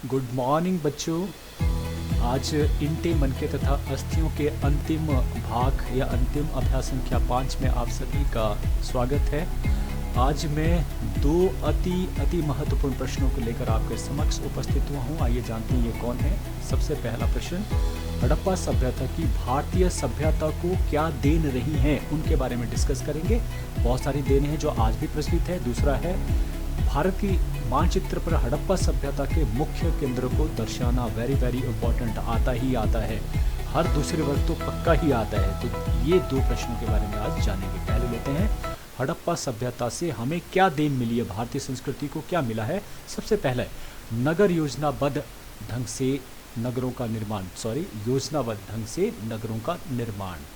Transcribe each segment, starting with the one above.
Good morning बच्चों। आज इंटे मनके तथा अस्थियों के अंतिम भाग या अंतिम अभ्यास संख्या 5 में आप सभी का स्वागत है। आज मैं दो अति महत्वपूर्ण प्रश्नों को लेकर आपके समक्ष उपस्थित हुआ हूँ। आइए जानते हैं ये कौन है। सबसे पहला प्रश्न, हड़प्पा सभ्यता की भारतीय सभ्यता को क्या देन रही हैं, उनके बारे में डिस्कस करेंगे। बहुत सारी देन हैं जो आज भी प्रचलित है। दूसरा है, भारत की मानचित्र पर हड़प्पा सभ्यता के मुख्य केंद्र को दर्शाना वेरी इंपॉर्टेंट, आता ही आता है। हर दूसरे वर्ग तो पक्का ही आता है। तो ये दो प्रश्नों के बारे में आज जानेंगे। पहले लेते हैं, हड़प्पा सभ्यता से हमें क्या देन मिली है, भारतीय संस्कृति को क्या मिला है। सबसे पहले नगर योजनाबद्ध ढंग से नगरों का निर्माण, योजनाबद्ध ढंग से नगरों का निर्माण।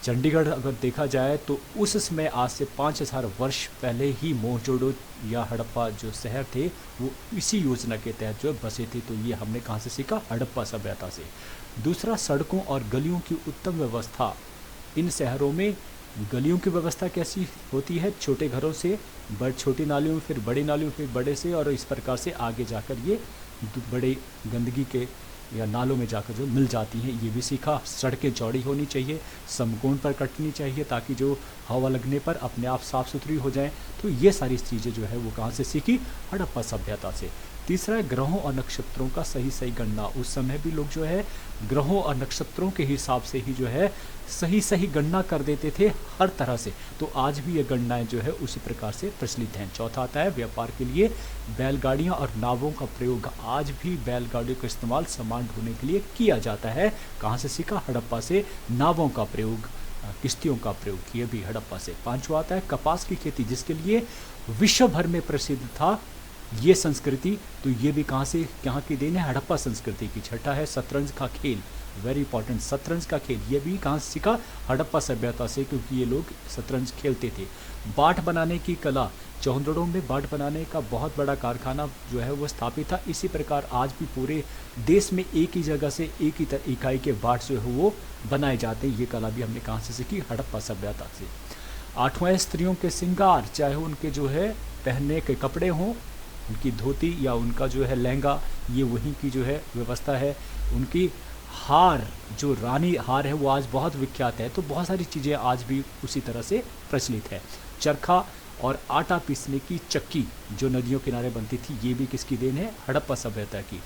चंडीगढ़ अगर देखा जाए तो उस समय आज से 5000 वर्ष पहले ही मोहनजोदड़ो या हड़प्पा जो शहर थे वो इसी योजना के तहत जो बसे थे। तो ये हमने कहाँ से सीखा? हड़प्पा सभ्यता से। दूसरा, सड़कों और गलियों की उत्तम व्यवस्था। इन शहरों में गलियों की व्यवस्था कैसी होती है? छोटे घरों से छोटी नालियों, फिर बड़ी नालियों, फिर बड़े से, और इस प्रकार से आगे जाकर ये बड़े गंदगी के या नालों में जाकर जो मिल जाती हैं, ये भी सीखा। सड़कें चौड़ी होनी चाहिए, समकोण पर कटनी चाहिए ताकि जो हवा लगने पर अपने आप साफ़ सुथरी हो जाएं। तो ये सारी चीज़ें जो है वो कहाँ से सीखी? हड़प्पा सभ्यता से। तीसरा है, ग्रहों और नक्षत्रों का सही गणना। उस समय भी लोग जो है ग्रहों और नक्षत्रों के हिसाब से ही जो है सही गणना कर देते थे हर तरह से। तो आज भी ये गणनाएं जो है उसी प्रकार से प्रचलित हैं। चौथा आता है, व्यापार के लिए बैलगाड़ियां और नावों का प्रयोग। आज भी बैलगाड़ियों का इस्तेमाल सामान ढोने के लिए किया जाता है। कहाँ से सीखा? हड़प्पा से। नावों का प्रयोग, किश्तियों का प्रयोग, ये भी हड़प्पा से। पांचवा आता है, कपास की खेती, जिसके लिए विश्व भर में प्रसिद्ध था ये संस्कृति। तो ये भी कहाँ की देन है? हड़प्पा संस्कृति की। छठा है, शतरंज का खेल, वेरी इंपॉर्टेंट। शतरंज का खेल ये भी कहाँ से सीखा? हड़प्पा सभ्यता से, क्योंकि ये लोग शतरंज खेलते थे। बाट बनाने की कला, चौंदड़ों में बाट बनाने का बहुत बड़ा कारखाना जो है वो स्थापित था। इसी प्रकार आज भी पूरे देश में एक ही जगह से एक ही इकाई के बाट जो है वो बनाए जाते हैं। ये कला भी हमने कहाँ से सीखी? हड़प्पा सभ्यता से। आठवां, स्त्रियों के श्रृंगार, चाहे उनके जो है पहनने के कपड़े हों, उनकी धोती या उनका जो है लहंगा, ये वहीं की जो है व्यवस्था है। उनकी हार, जो रानी हार है, वो आज बहुत विख्यात है। तो बहुत सारी चीज़ें आज भी उसी तरह से प्रचलित है। चरखा और आटा पीसने की चक्की जो नदियों किनारे बनती थी, ये भी किसकी देन है? हड़प्पा सभ्यता की।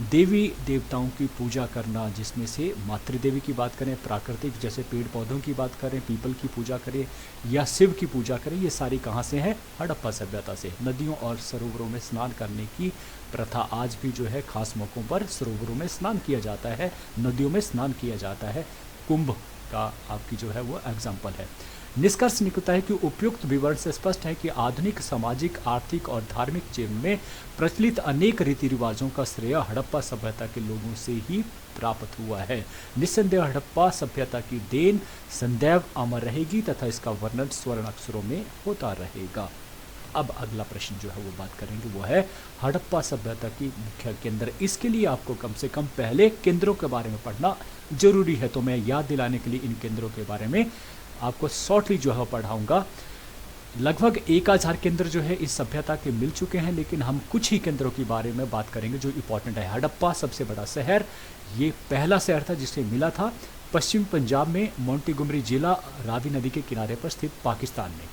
देवी देवताओं की पूजा करना, जिसमें से मातृदेवी की बात करें, प्राकृतिक जैसे पेड़ पौधों की बात करें, पीपल की पूजा करें या शिव की पूजा करें, ये सारी कहाँ से हैं? हड़प्पा सभ्यता से। नदियों और सरोवरों में स्नान करने की प्रथा आज भी जो है खास मौक़ों पर सरोवरों में स्नान किया जाता है, नदियों में स्नान किया जाता है। कुंभ का आपकी जो है वो एग्जाम्पल है। निष्कर्ष निकलता है कि उपयुक्त विवरण से स्पष्ट है कि आधुनिक सामाजिक, आर्थिक और धार्मिक जीवन में प्रचलित अनेक रीति रिवाजों का श्रेय हड़प्पा सभ्यता के लोगों से ही प्राप्त हुआ है। निस्संदेह हड़प्पा सभ्यता की देन सदैव अमर रहेगी तथा इसका वर्णन स्वर्ण अक्षरों में होता रहेगा। अब अगला प्रश्न जो है वो बात करेंगे, वो है हड़प्पा सभ्यता की मुख्य केंद्र। इसके लिए आपको कम से कम पहले केंद्रों के बारे में पढ़ना जरूरी है। तो मैं याद दिलाने के लिए इन केंद्रों के बारे में आपको शॉर्टली जो है पढ़ाऊंगा। लगभग 1000 केंद्र जो है इस सभ्यता के मिल चुके हैं, लेकिन हम कुछ ही केंद्रों के बारे में बात करेंगे जो इंपॉर्टेंट है। हड़प्पा सबसे बड़ा शहर, ये पहला शहर था जिसे मिला था पश्चिम पंजाब में, मोंटीगोमरी जिला, रावी नदी के किनारे पर स्थित पाकिस्तान में।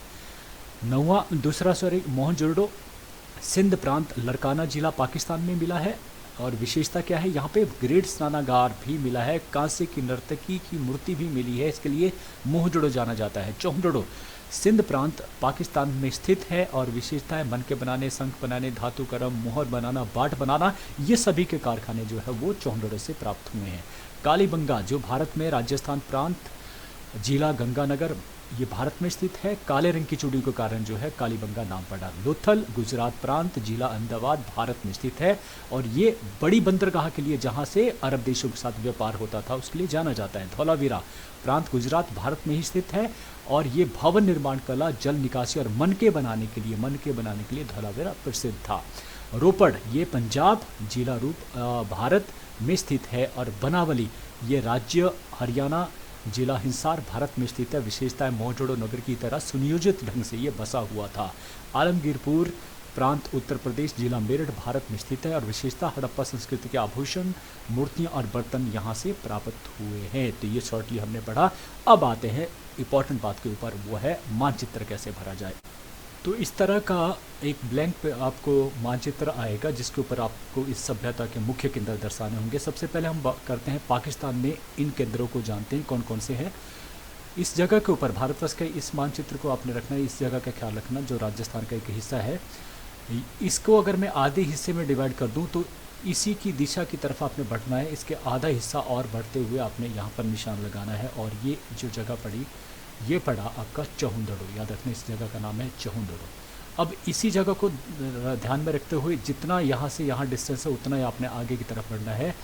मोहनजोदड़ो सिंध प्रांत, लरकाना जिला, पाकिस्तान में मिला है। और विशेषता क्या है? यहाँ पे ग्रेट स्नानागार भी मिला है, कांस्य की नर्तकी की मूर्ति भी मिली है। इसके लिए मोहनजोदड़ो जाना जाता है। चौंदड़ो सिंध प्रांत पाकिस्तान में स्थित है और विशेषता है मनके बनाने, शंख बनाने, धातु करम, मोहर बनाना, बाट बनाना, ये सभी के कारखाने जो है वो चौंदड़ो से प्राप्त हुए हैं। कालीबंगा जो भारत में राजस्थान प्रांत, जिला गंगानगर, ये भारत में स्थित है। काले रंग की चूड़ी के कारण जो है कालीबंगा नाम पड़ा। लोथल गुजरात प्रांत, जिला अहमदाबाद, भारत में स्थित है और ये बड़ी बंदरगाह के लिए, जहाँ से अरब देशों के साथ व्यापार होता था, उसके लिए जाना जाता है। धौलावीरा प्रांत गुजरात, भारत में ही स्थित है और ये भवन निर्माण कला, जल निकासी और मनके बनाने के लिए धौलावीरा प्रसिद्ध था। रोपड़ ये पंजाब, जिला रूप भारत में स्थित है और बनावली ये राज्य हरियाणा, जिला हिसार, भारत में स्थित है। विशेषता है मोहनजोदड़ो नगर की तरह सुनियोजित ढंग से ये बसा हुआ था। आलमगीरपुर प्रांत उत्तर प्रदेश, जिला मेरठ, भारत में स्थित है और विशेषता हड़प्पा संस्कृति के आभूषण, मूर्तियां और बर्तन यहाँ से प्राप्त हुए हैं। तो ये शॉर्टली हमने पढ़ा। अब आते हैं इंपॉर्टेंट बात के ऊपर, वो है मानचित्र कैसे भरा जाए। तो इस तरह का एक ब्लैंक पे आपको मानचित्र आएगा जिसके ऊपर आपको इस सभ्यता के मुख्य केंद्र दर्शाने होंगे। सबसे पहले हम बात करते हैं पाकिस्तान में इन केंद्रों को जानते हैं कौन कौन से हैं। इस जगह के ऊपर भारतवर्ष के इस मानचित्र को आपने रखना है, इस जगह का ख्याल रखना जो राजस्थान का एक हिस्सा है। इसको अगर मैं आधे हिस्से में डिवाइड कर दूं तो इसी की दिशा की तरफ आपने बढ़ना है। इसके आधा हिस्सा और बढ़ते हुए आपने यहाँ पर निशान लगाना है और ये जो जगह पड़ी ये पड़ा आपका चहुंदड़ो। याद रखना इस जगह का नाम है चहुंदड़ो। अब इसी जगह को ध्यान में रखते हुए जितना यहाँ से यहाँ डिस्टेंस है उतना ही आपने आगे की तरफ बढ़ना है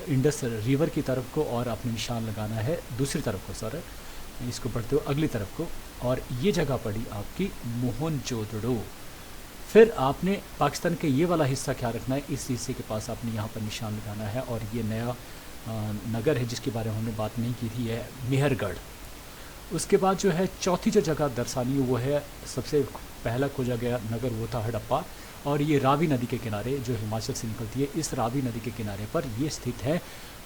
इंडस रिवर की तरफ को और आपने निशान लगाना है दूसरी तरफ को, सर इसको बढ़ते हुए अगली तरफ को। और ये जगह पड़ी आपकी मोहनजोदड़ो। फिर आपने पाकिस्तान के ये वाला हिस्सा क्या रखना है, इस हिस्से के पास आपने यहाँ पर निशान लगाना है और ये नया नगर है जिसके बारे में हमने बात नहीं की थी, है मेहरगढ़। उसके बाद जो है चौथी जो जगह दर्शानी है वो है, सबसे पहला खोजा गया नगर वो था हड़प्पा और ये रावी नदी के किनारे जो हिमाचल से निकलती है, इस रावी नदी के किनारे पर ये स्थित है।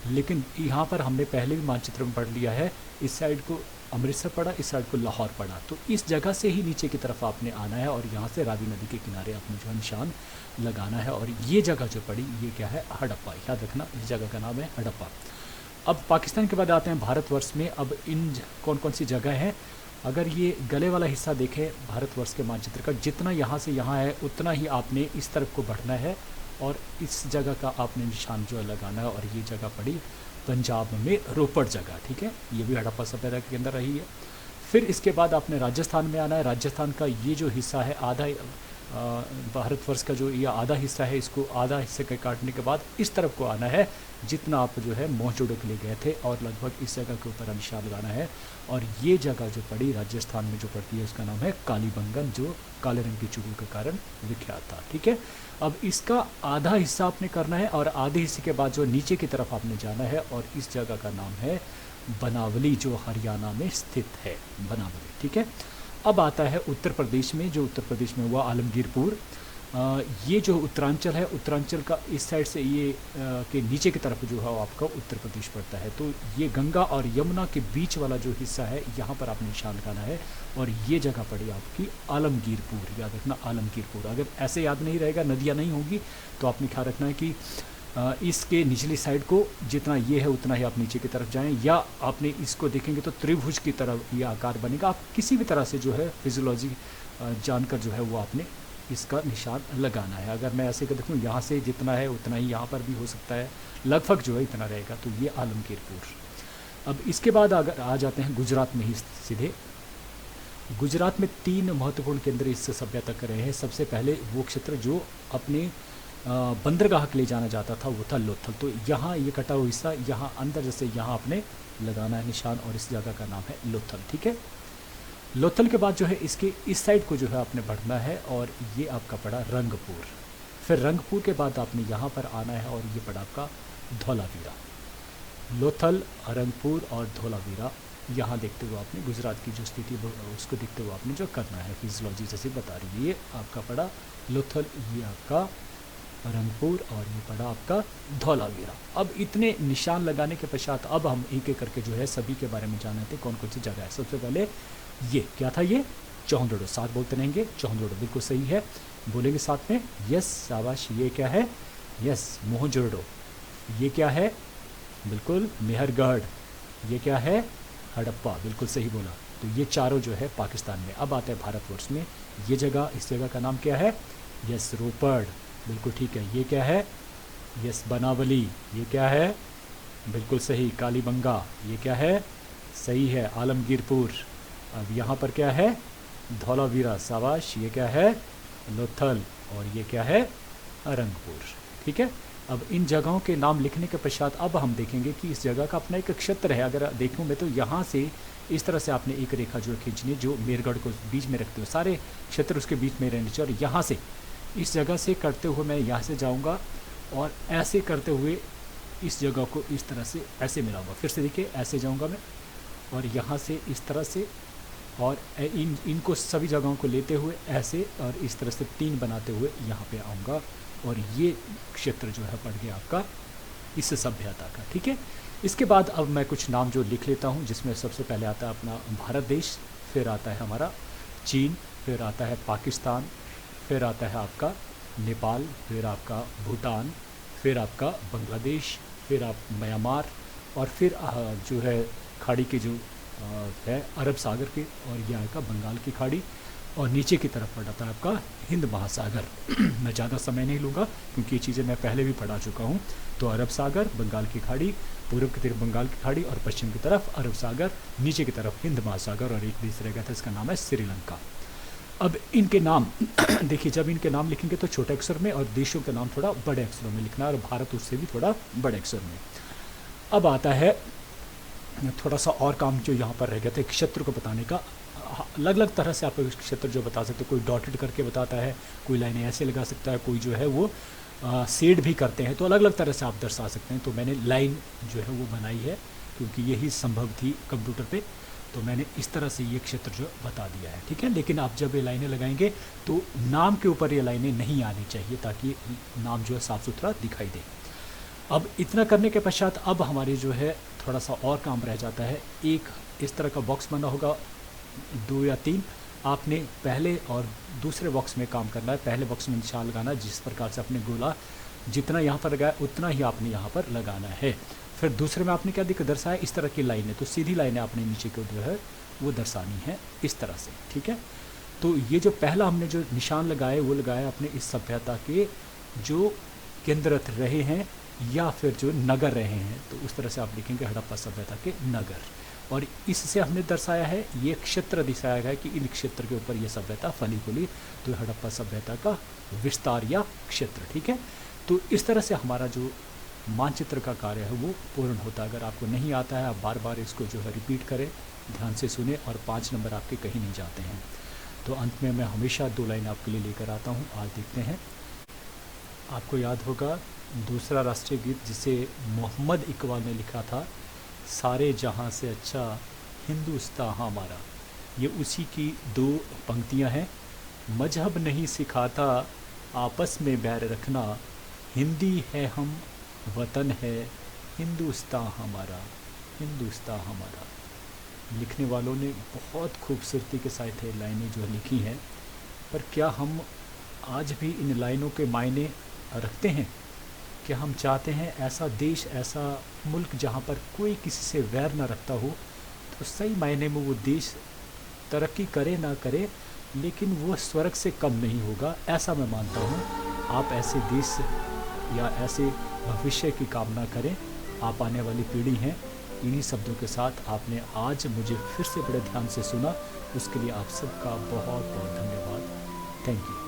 लेकिन यहाँ पर हमने पहले भी मानचित्र में पढ़ लिया है, इस साइड को अमृतसर पड़ा, इस साइड को लाहौर पड़ा। तो इस जगह से ही नीचे की तरफ आपने आना है और यहाँ से रावी नदी के किनारे आपने जो है निशान लगाना है। और ये जगह जो पड़ी ये क्या है, हड़प्पा। याद रखना इस जगह का नाम है हड़प्पा। अब पाकिस्तान के बाद आते हैं भारतवर्ष में। अब इन कौन कौन सी जगह हैं, अगर ये गले वाला हिस्सा देखें भारतवर्ष के मानचित्र का, जितना यहाँ से यहाँ है उतना ही आपने इस तरफ को बढ़ना है और इस जगह का आपने निशान जो है लगाना है। और ये जगह पड़ी पंजाब में रोपड़ जगह, ठीक है, ये भी हड़प्पा सभ्यता के अंदर रही है। फिर इसके बाद आपने राजस्थान में आना है। राजस्थान का ये जो हिस्सा है आधा भारतवर्ष का जो ये आधा हिस्सा है, इसको आधा हिस्से के काटने के बाद इस तरफ को आना है जितना आप जो है मोहनजोदड़ो के लिए गए थे और लगभग इस जगह के ऊपर निशान लगाना है। और ये जगह जो पड़ी राजस्थान में जो पड़ती है उसका नाम है कालीबंगन, जो काले रंग की चूड़ियों के कारण विख्यात था, ठीक है। अब इसका आधा हिस्सा आपने करना है और आधे हिस्से के बाद जो नीचे की तरफ आपने जाना है और इस जगह का नाम है बनावली, जो हरियाणा में स्थित है, बनावली, ठीक है। अब आता है उत्तर प्रदेश में, जो उत्तर प्रदेश में हुआ आलमगीरपुर। ये जो उत्तरांचल है, उत्तरांचल का इस साइड से ये के नीचे की तरफ जो है वो आपका उत्तर प्रदेश पड़ता है। तो ये गंगा और यमुना के बीच वाला जो हिस्सा है यहाँ पर आपने निशान लगाना है और ये जगह पड़ी आपकी आलमगीरपुर। याद रखना आलमगीरपुर। अगर ऐसे याद नहीं रहेगा, नदियाँ नहीं होंगी, तो आपने ख्याल रखना है कि इसके निचली साइड को जितना ये है उतना ही आप नीचे की तरफ जाएं, या आपने इसको देखेंगे तो त्रिभुज की तरफ ये आकार बनेगा। आप किसी भी तरह से जो है फिजियोलॉजी जानकर जो है वो आपने इसका निशान लगाना है। अगर मैं ऐसे कर देखूँ यहाँ से जितना है उतना ही यहाँ पर भी हो सकता है, लगभग जो है इतना रहेगा। तो ये आलमगीरपुर। अब इसके बाद अगर आ जाते हैं गुजरात में ही सीधे। गुजरात में 3 महत्वपूर्ण केंद्र इस सभ्यता कर रहे हैं। सबसे पहले वो क्षेत्र जो अपने बंदरगाह के लिए जाना जाता था वो था लोथल। तो यहाँ ये कटा हुआ हिस्सा यहाँ अंदर जैसे यहाँ आपने लगाना है निशान और इस जगह का नाम है लोथल, ठीक है। लोथल के बाद जो है इसके इस साइड को जो है आपने बढ़ना है और ये आपका पड़ा रंगपुर। फिर रंगपुर के बाद आपने यहाँ पर आना है और ये पड़ा आपका धौलावीरा। लोथल, रंगपुर और धौलावीरा यहाँ देखते हुए आपने गुजरात की जो स्थिति उसको देखते हुए आपने जो करना है, फिजियोलॉजी जैसे बता रही है। ये आपका पड़ा लोथल, ये आपका रंगपुर और ये पड़ा आपका धौलावीरा। अब इतने निशान लगाने के पश्चात अब हम एक एक करके जो है सभी के बारे में जानते हैं कौन कौन सी जगह है। सबसे पहले ये क्या था, ये चौहंदड़ो। साथ बोलते रहेंगे, चौहंदड़ो बिल्कुल सही है, बोलेंगे साथ में, यस शाबाश। ये क्या है, यस मोहनजोदड़ो। ये क्या है, बिल्कुल मेहरगढ़। ये क्या है, हड़प्पा, बिल्कुल सही बोला। तो ये चारों जो है पाकिस्तान में। अब आते हैं भारतवर्ष में। ये जगह, इस जगह का नाम क्या है, यस रोपड़, बिल्कुल ठीक है। ये क्या है, यस बनावली। ये क्या है, बिल्कुल सही, कालीबंगा। ये क्या है, सही है, आलमगीरपुर। अब यहाँ पर क्या है, धौलावीरा, शाबाश। ये क्या है, लोथल और ये क्या है, रंगपुर, ठीक है। अब इन जगहों के नाम लिखने के पश्चात अब हम देखेंगे कि इस जगह का अपना एक क्षेत्र है। अगर देखूँ मैं तो यहाँ से इस तरह से आपने एक रेखा जो खींचनी, जो मेहरगढ़ को बीच में रखते हुए सारे क्षेत्र उसके बीच में रहने चाहिए। और यहाँ से इस जगह से करते हुए मैं यहाँ से जाऊँगा और ऐसे करते हुए इस जगह को इस तरह से ऐसे मिलाऊंगा। फिर से देखिए, ऐसे जाऊँगा मैं और यहाँ से इस तरह से और इनको सभी जगहों को लेते हुए ऐसे और इस तरह से 3 बनाते हुए यहाँ पे आऊँगा, और ये क्षेत्र जो है पड़ गया आपका इस सभ्यता का। ठीक है, इसके बाद अब मैं कुछ नाम जो लिख लेता हूँ, जिसमें सबसे पहले आता है अपना भारत देश, फिर आता है हमारा चीन, फिर आता है पाकिस्तान, फिर आता है आपका नेपाल, फिर आपका भूटान, फिर आपका बांग्लादेश, फिर आप म्यांमार, और फिर जो है खाड़ी की जो है अरब सागर की, और यह आएगा बंगाल की खाड़ी, और नीचे की तरफ पड़ता है आपका हिंद महासागर। मैं ज़्यादा समय नहीं लूँगा क्योंकि ये चीज़ें मैं पहले भी पढ़ा चुका हूँ। तो अरब सागर, बंगाल की खाड़ी, पूर्व की तरफ बंगाल की खाड़ी, और पश्चिम की तरफ अरब सागर, नीचे की तरफ हिंद महासागर, और एक देश रह गया था, इसका नाम है श्रीलंका। अब इनके नाम देखिए, जब इनके नाम लिखेंगे तो छोटे अक्षर में, और देशों के नाम थोड़ा बड़े अक्षरों में लिखना है, और भारत उससे भी थोड़ा बड़े अक्षर में। अब आता है थोड़ा सा और काम जो यहाँ पर रह गया था, क्षेत्र को बताने का। अलग अलग तरह से आप क्षेत्र जो बता सकते हो, कोई डॉटेड करके बताता है, कोई लाइनें ऐसे लगा सकता है, कोई जो है वो शेड भी करते हैं, तो अलग अलग तरह से आप दर्शा सकते हैं। तो मैंने लाइन जो है वो बनाई है क्योंकि यही संभव थी कंप्यूटर पे, तो मैंने इस तरह से ये क्षेत्र जो बता दिया है। ठीक है, लेकिन आप जब ये लाइनें लगाएंगे तो नाम के ऊपर ये लाइनें नहीं आनी चाहिए, ताकि नाम जो है साफ़ सुथरा दिखाई दे। अब इतना करने के पश्चात अब हमारे जो है थोड़ा सा और काम रह जाता है। एक इस तरह का बॉक्स बना होगा, 2 या 3, आपने पहले और दूसरे बॉक्स में काम करना है। पहले बॉक्स में निशान लगाना, जिस प्रकार से आपने गोला जितना यहाँ पर लगाया उतना ही आपने यहाँ पर लगाना है। फिर दूसरे में आपने क्या दर्शाया, इस तरह की लाइनें, तो सीधी लाइनें आपने नीचे को जो है वो दर्शानी है इस तरह से। ठीक है, तो ये जो पहला हमने जो निशान लगाए वो लगाया अपने इस सभ्यता के जो केंद्र रहे हैं या फिर जो नगर रहे हैं, तो उस तरह से आप लिखेंगे हड़प्पा सभ्यता के नगर, और इससे हमने दर्शाया है, ये क्षेत्र दिखाया गया है कि इन क्षेत्र के ऊपर ये सभ्यता फली फूली, तो हड़प्पा सभ्यता का विस्तार या क्षेत्र। ठीक है, तो इस तरह से हमारा जो मानचित्र का कार्य है वो पूर्ण होता है। अगर आपको नहीं आता है, आप बार बार इसको जो है रिपीट करें, ध्यान से सुने, और 5 नंबर आपके कहीं नहीं जाते हैं। तो अंत में मैं हमेशा 2 लाइन आपके लिए लेकर आता हूँ। आज देखते हैं, आपको याद होगा दूसरा राष्ट्रीय गीत जिसे मोहम्मद इकबाल ने लिखा था, सारे जहां से अच्छा हिंदुस्तां हमारा, ये उसी की 2 पंक्तियां हैं। मजहब नहीं सिखाता आपस में बैर रखना, हिंदी है हम वतन है हिंदुस्तां हमारा, हिंदुस्तां हमारा। लिखने वालों ने बहुत खूबसूरती के साथ ये लाइनें जो लिखी हैं, पर क्या हम आज भी इन लाइनों के मायने रखते हैं? क्या हम चाहते हैं ऐसा देश, ऐसा मुल्क जहाँ पर कोई किसी से वैर ना रखता हो? तो सही मायने में वो देश तरक्की करे ना करे, लेकिन वो स्वर्ग से कम नहीं होगा, ऐसा मैं मानता हूँ। आप ऐसे देश या ऐसे भविष्य की कामना करें। आप आने वाली पीढ़ी हैं। इन्हीं शब्दों के साथ आपने आज मुझे फिर से बड़े ध्यान से सुना, उसके लिए आप सबका बहुत बहुत धन्यवाद। Thank you.